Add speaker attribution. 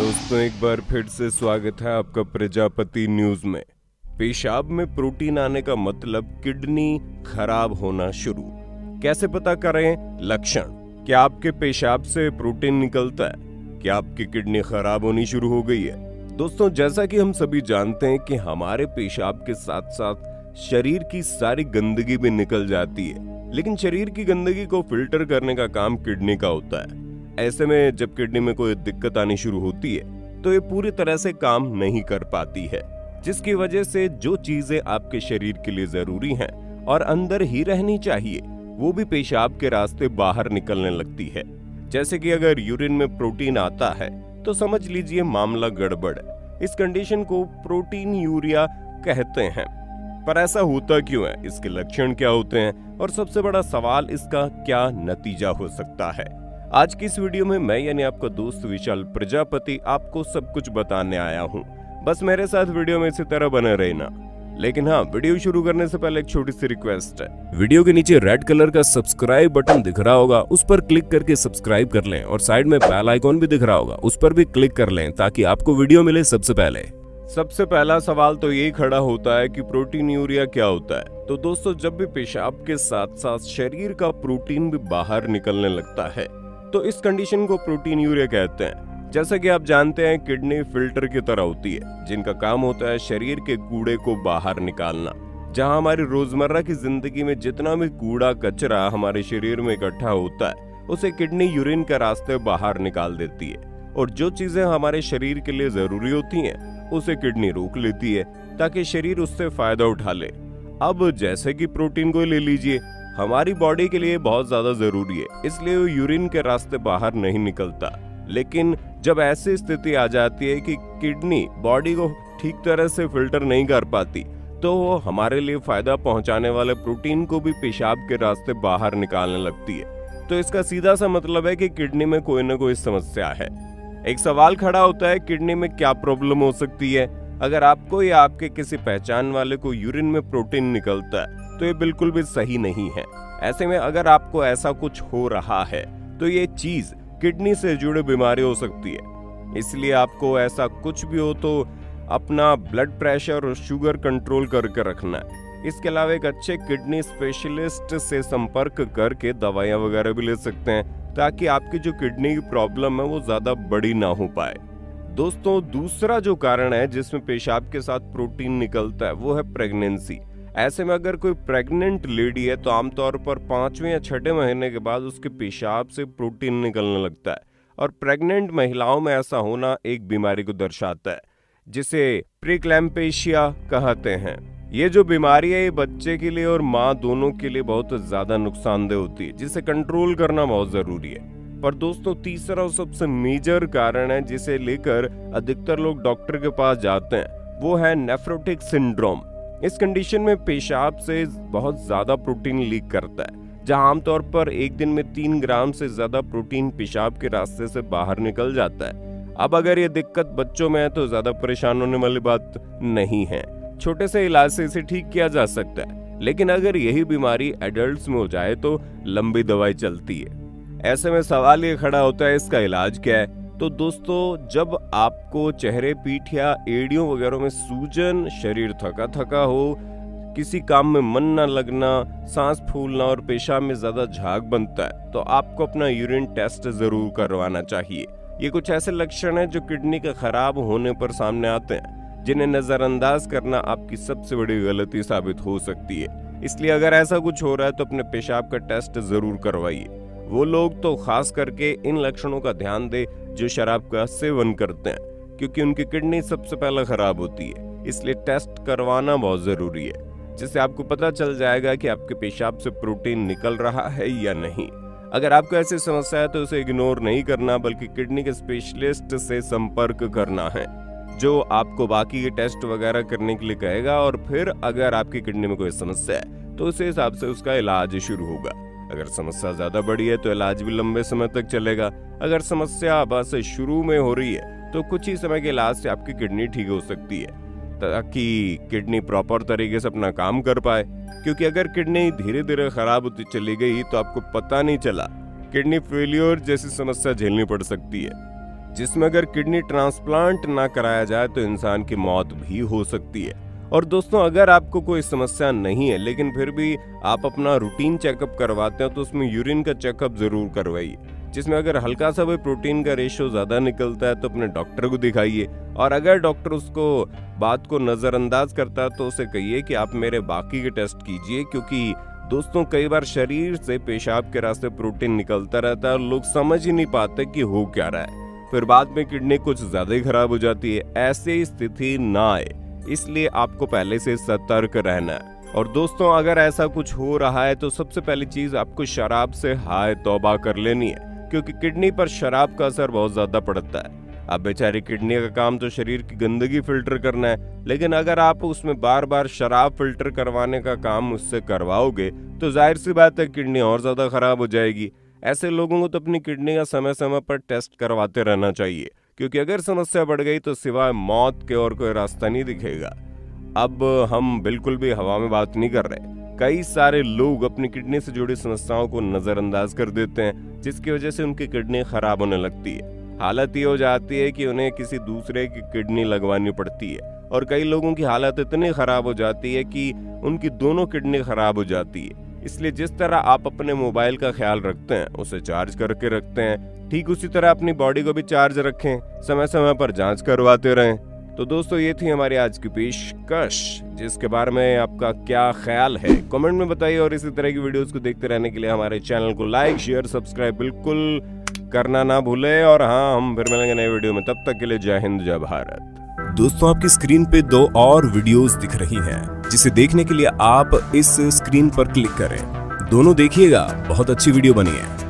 Speaker 1: दोस्तों एक बार फिर से स्वागत है आपका प्रजापति न्यूज में। पेशाब में प्रोटीन आने का मतलब किडनी खराब होना शुरू। कैसे पता करें लक्षण? क्या आपके पेशाब से प्रोटीन निकलता है? क्या आपकी किडनी खराब होनी शुरू हो गई है? दोस्तों जैसा कि हम सभी जानते हैं कि हमारे पेशाब के साथ साथ शरीर की सारी गंदगी भी निकल जाती है, लेकिन शरीर की गंदगी को फिल्टर करने का काम किडनी का होता है। ऐसे में जब किडनी में कोई दिक्कत आनी शुरू होती है तो ये पूरी तरह से काम नहीं कर पाती है, जिसकी वजह से जो चीजें आपके शरीर के लिए जरूरी हैं और अंदर ही रहनी चाहिए वो भी पेशाब के रास्ते बाहर निकलने लगती है। जैसे कि अगर यूरिन में प्रोटीन आता है तो समझ लीजिए मामला गड़बड़ है। इस कंडीशन को प्रोटीन यूरिया कहते हैं। पर ऐसा होता क्यों है, इसके लक्षण क्या होते हैं और सबसे बड़ा सवाल इसका क्या नतीजा हो सकता है? आज की इस वीडियो में मैं यानी आपका दोस्त विशाल प्रजापति आपको सब कुछ बताने आया हूँ। बस मेरे साथ वीडियो में इसी तरह बने रहना। लेकिन हाँ, वीडियो शुरू करने से पहले एक छोटी सी रिक्वेस्ट है। वीडियो के नीचे रेड कलर का सब्सक्राइब बटन दिख रहा होगा, उस पर क्लिक करके सब्सक्राइब कर लें और साइड में बेल आइकॉन भी दिख रहा होगा, उस पर भी क्लिक कर लें ताकि आपको वीडियो मिले सबसे पहले। सबसे पहला सवाल तो यही खड़ा होता है कि प्रोटीन यूरिया क्या होता है। तो दोस्तों जब भी पेशाब के साथ साथ शरीर का प्रोटीन भी बाहर निकलने लगता है तो इस कंडीशन को प्रोटीन यूरिया कहते हैं। जैसा कि आप जानते हैं किडनी फिल्टर की तरह होती है, जिनका काम होता है शरीर के कूड़े को बाहर निकालना। जहां हमारी रोजमर्रा की जिंदगी में जितना भी कूड़ा कचरा हमारे शरीर में इकट्ठा होता है उसे किडनी यूरिन के रास्ते बाहर निकाल देती है, और जो चीजें हमारे शरीर के लिए जरूरी होती हैं उसे किडनी रोक लेती है ताकि शरीर उससे फायदा उठा ले। अब जैसे कि प्रोटीन को ले लीजिए, हमारी बॉडी के लिए बहुत ज्यादा जरूरी है, इसलिए वो यूरिन के रास्ते बाहर नहीं निकलता। लेकिन जब ऐसी स्थिति आ जाती है कि किडनी बॉडी को ठीक तरह से फिल्टर नहीं कर पाती तो वो हमारे लिए फायदा पहुंचाने वाले प्रोटीन को भी पेशाब के रास्ते बाहर निकालने लगती है। तो इसका सीधा सा मतलब है कि किडनी में कोई ना कोई समस्या है। एक सवाल खड़ा होता है, किडनी में क्या प्रॉब्लम हो सकती है? अगर आपको या आपके किसी पहचान वाले को यूरिन में प्रोटीन निकलता है तो ये बिल्कुल भी सही नहीं है। ऐसे में अगर आपको ऐसा कुछ हो रहा है तो ये चीज किडनी से जुड़ी बीमारी हो सकती है। इसलिए आपको ऐसा कुछ भी हो तो अपना ब्लड प्रेशर और शुगर कंट्रोल करके रखना है। इसके अलावा एक अच्छे किडनी स्पेशलिस्ट से संपर्क करके दवाइयां वगैरह भी ले सकते हैं ताकि आपकी जो किडनी की प्रॉब्लम है वो ज्यादा बड़ी ना हो पाए। दोस्तों दूसरा जो कारण है जिसमें पेशाब के साथ प्रोटीन निकलता है वो है प्रेगनेंसी। ऐसे में अगर कोई प्रेग्नेंट लेडी है तो आमतौर पर 5वें या 6ठे महीने के बाद उसके पेशाब से प्रोटीन निकलने लगता है, और प्रेग्नेंट महिलाओं में ऐसा होना एक बीमारी को दर्शाता है जिसे प्रीक्लैम्पेशिया कहते हैं। ये जो बीमारी है ये बच्चे के लिए और माँ दोनों के लिए बहुत ज्यादा नुकसानदेह होती है, जिसे कंट्रोल करना बहुत जरूरी है। पर दोस्तों तीसरा और सबसे मेजर कारण है जिसे लेकर अधिकतर लोग डॉक्टर के पास जाते हैं वो है नेफ्रोटिक सिंड्रोम। इस कंडीशन में पेशाब से बहुत ज्यादा प्रोटीन लीक करता है, जहां आमतौर पर एक दिन में 3 ग्राम से ज्यादा प्रोटीन पेशाब के रास्ते से बाहर निकल जाता है। अब अगर ये दिक्कत बच्चों में है तो ज्यादा परेशान होने वाली बात नहीं है, छोटे से इलाज से इसे ठीक किया जा सकता है। लेकिन अगर यही बीमारी एडल्ट्स में हो जाए तो लंबी दवाई चलती है। ऐसे में सवाल ये खड़ा होता है इसका इलाज क्या है? तो दोस्तों जब आपको चेहरे, पीठ या एड़ियों वगैरह में सूजन, शरीर थका थका हो, किसी काम में मन न लगना, सांस फूलना और पेशाब में ज्यादा झाग बनता है तो आपको अपना यूरिन टेस्ट जरूर करवाना चाहिए। ये कुछ ऐसे लक्षण हैं जो किडनी के खराब होने पर सामने आते हैं, जिन्हें नजरअंदाज करना आपकी सबसे बड़ी गलती साबित हो सकती है। इसलिए अगर ऐसा कुछ हो रहा है तो अपने पेशाब का टेस्ट जरूर करवाइए। वो लोग तो खास करके इन लक्षणों का ध्यान दे जो शराब का सेवन करते हैं, क्योंकि उनकी किडनी सबसे पहले खराब होती है। इसलिए टेस्ट करवाना बहुत जरूरी है, जिससे आपको पता चल जाएगा कि आपके पेशाब से प्रोटीन निकल रहा है या नहीं। अगर आपको ऐसी समस्या है तो उसे इग्नोर नहीं करना, बल्कि किडनी के स्पेशलिस्ट से संपर्क करना है, जो आपको बाकी के टेस्ट वगैरह करने के लिए कहेगा। और फिर अगर आपकी किडनी में कोई समस्या है तो उस हिसाब से उसका इलाज शुरू होगा। अगर समस्या ज्यादा बड़ी है तो इलाज भी लंबे समय तक चलेगा। अगर समस्या बस शुरू में हो रही है तो कुछ ही समय के इलाज से आपकी किडनी ठीक हो सकती है, ताकि किडनी प्रॉपर तरीके से अपना काम कर पाए। क्योंकि अगर किडनी धीरे धीरे खराब होती चली गई तो आपको पता नहीं चला, किडनी फेलियर जैसी समस्या झेलनी पड़ सकती है। जिसमें अगर किडनी ट्रांसप्लांट ना कराया जाए तो इंसान की मौत भी हो सकती है। और दोस्तों, अगर आपको कोई समस्या नहीं है लेकिन फिर भी आप अपना रूटीन चेकअप करवाते हैं तो उसमें यूरिन का चेकअप जरूर करवाइए, जिसमें अगर हल्का सा भी प्रोटीन का रेशियो ज्यादा निकलता है तो अपने डॉक्टर को दिखाइए। और अगर डॉक्टर उसको बात को नजरअंदाज करता है तो उसे कहिए कि आप मेरे बाकी के टेस्ट कीजिए, क्योंकि दोस्तों कई बार शरीर से पेशाब के रास्ते प्रोटीन निकलता रहता है और लोग समझ ही नहीं पाते कि हो क्या रहा है, फिर बाद में किडनी कुछ ज्यादा ही खराब हो जाती है। ऐसी स्थिति ना आए, इसलिए आपको पहले से सतर्क रहना है। और दोस्तों, अगर ऐसा कुछ हो रहा है तो सबसे पहली चीज आपको शराब से हाय तौबा कर लेनी है, क्योंकि किडनी पर शराब का असर बहुत ज्यादा पड़ता है। अब बेचारी किडनी का काम तो शरीर की गंदगी फिल्टर करना है, लेकिन अगर आप उसमें बार बार शराब फिल्टर करवाने का काम उससे करवाओगे तो जाहिर सी बात है किडनी और ज्यादा खराब हो जाएगी। ऐसे लोगों को तो अपनी किडनी का समय समय पर टेस्ट करवाते रहना चाहिए, क्योंकि अगर समस्या बढ़ गई तो सिवाय मौत के और कोई रास्ता नहीं दिखेगा। अब हम बिल्कुल भी हवा में बात नहीं कर रहे। कई सारे लोग अपनी किडनी से जुड़ी समस्याओं को नजरअंदाज कर देते हैं, जिसकी वजह से उनकी किडनी खराब होने लगती है। हालत ये हो जाती है कि उन्हें किसी दूसरे की किडनी लगवानी पड़ती है, और कई लोगों की हालत इतनी खराब हो जाती है कि उनकी दोनों किडनी खराब हो जाती है। इसलिए जिस तरह आप अपने मोबाइल का ख्याल रखते हैं, उसे चार्ज करके रखते हैं, ठीक उसी तरह अपनी बॉडी को भी चार्ज रखें, समय समय पर जांच करवाते रहें। तो दोस्तों, ये थी हमारी आज की पेशकश, जिसके बारे में आपका क्या ख्याल है कमेंट में बताइए। और इसी तरह की वीडियोस को देखते रहने के लिए हमारे चैनल को लाइक, शेयर, सब्सक्राइब बिल्कुल करना ना भूले। और हाँ, हम फिर मिलेंगे नए वीडियो में, तब तक के लिए जय हिंद, जय भारत।
Speaker 2: दोस्तों, आपकी स्क्रीन पे 2 और वीडियोस दिख रही हैं, जिसे देखने के लिए आप इस स्क्रीन पर क्लिक करें। दोनों देखिएगा, बहुत अच्छी वीडियो बनी है।